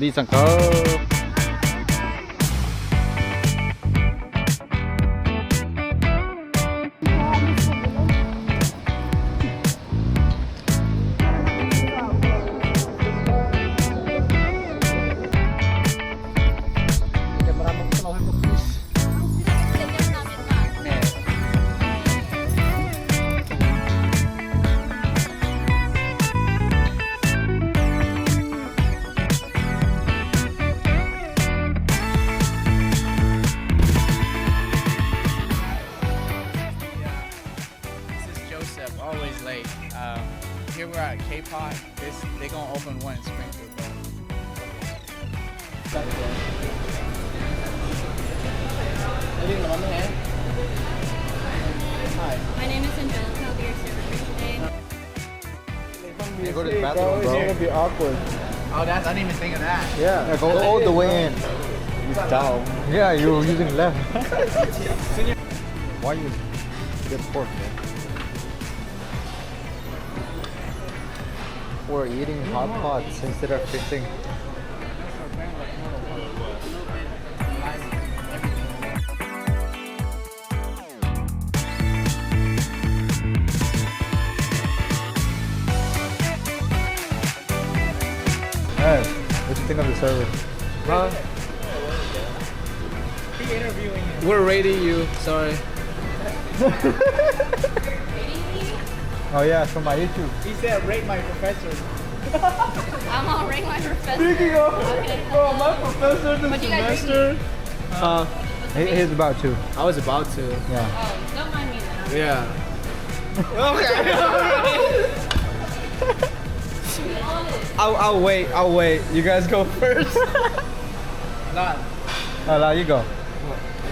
đi sang cơ. Always late. Here we're at K-Pot. They gonna open one in Springfield. Hi. My name is Angelica. I'll be your server for today. Hey, go to the bathroom, bro. It's gonna be awkward. Oh, I didn't even think of that. Yeah, Go all the way in. You dumb. Yeah, you're using left. Why you get pork, man? We're eating hot pots instead of fixing. Hey, what do you think of the service? Huh? We're rating you. Sorry. Oh yeah, from my YouTube. He said rate my professor. I'm gonna rate my professor. Speaking of, Okay. bro, my professor this What you guys semester. He's about to. I was about to. Yeah. Oh, don't mind me then. Yeah. I'll wait. You guys go first. Not. Allow you go.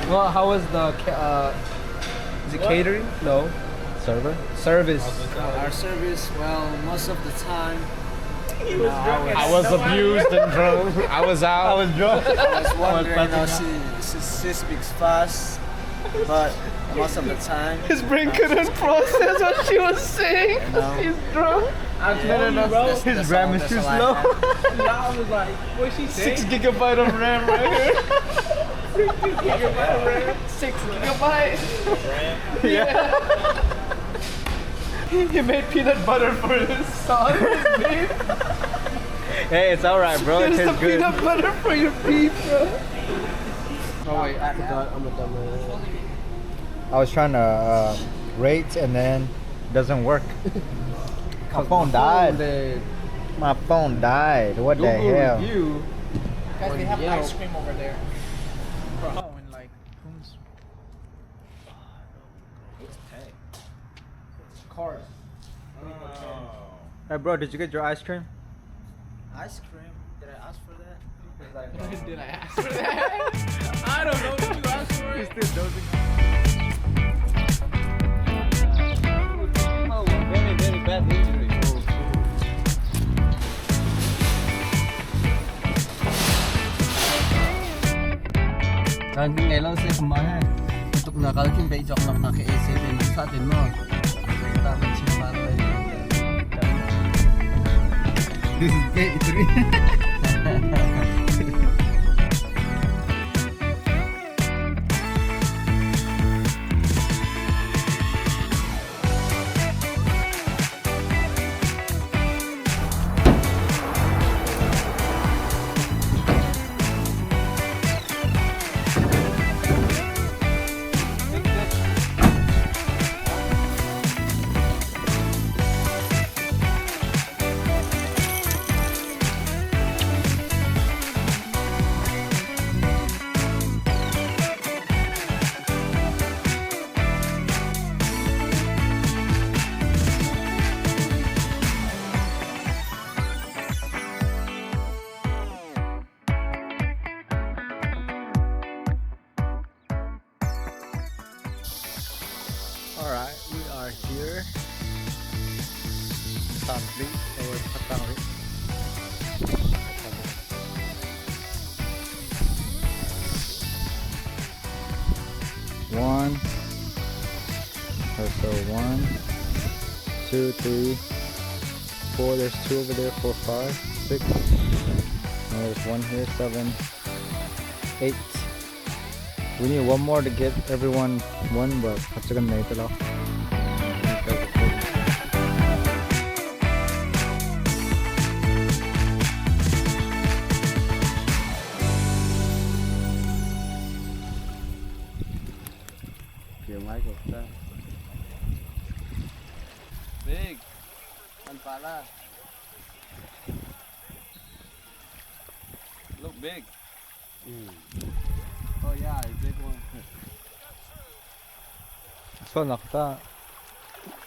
Well, how was the is it catering? No. Server. Service. Our service, well, most of the time, I was abused and drunk. I was out. I was drunk. I was wondering, she speaks fast, but most of the time, His brain couldn't process what she was saying. He's drunk. that's His all- RAM is that's too all I slow. have. I was like, what's she saying? 6 gigabyte of RAM right here. 6 gigabyte of RAM. 6 gigabyte. Yeah. He made peanut butter for his son. His beef. Hey, it's alright, bro. It Here's the tastes good. peanut butter for your beef, bro. Oh wait, I forgot. I'm a dumbass. I was trying to rate and then it doesn't work. My phone died. My phone died. What the hell? Review. Guys, they have Yelp. ice cream over there. Bro, and like, who's cars? Hey, bro, did you get your ice cream? Ice cream? Did I ask for that? Did I ask for that? I don't know. Did you ask for it? Still dozing. Oh, very, very bad injury. Kan ngayon sa kumahan. Tutok na kalkin ba ijok lang na ka-A7 sa atin mo. Tapos si Maro. This is K3. Alright, we are here. Satli or Patangri. One. So 1, 2, 3, 4. There's 2 over there. 4, 5, 6, There's one here, 7, 8. We need one more to get everyone one, but that's gonna make it off. Kiểu máy của ta. Big. Ăn pala. Look big. Oh yeah, it's big one. So nakta,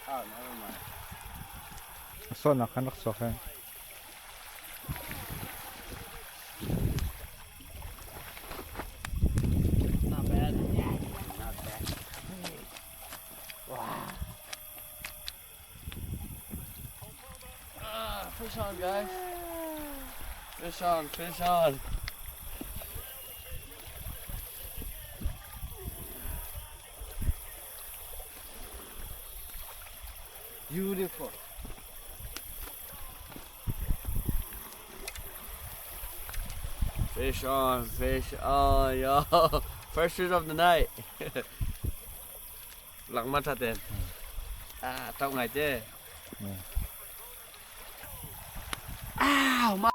Oh, never mind. so nakanak so kaya. Not bad. Not bad. Fish on, guys. Fish on, fish on. Beautiful. Fish on, yo. First fish of the night. Lặng mắt thật tiền. À, trong ngày chứ. Ow, má.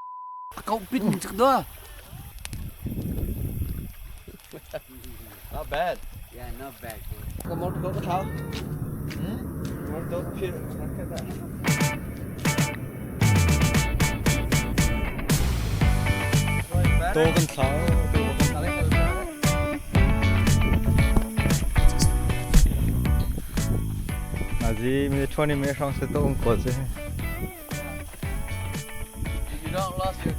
Cậu pin trực đó. Not bad. Yeah, not bad. Có một có tháo. Một đốt pin. Tô con sáu. 아직 20 minutes lang sa toong kotse. If you don't lose your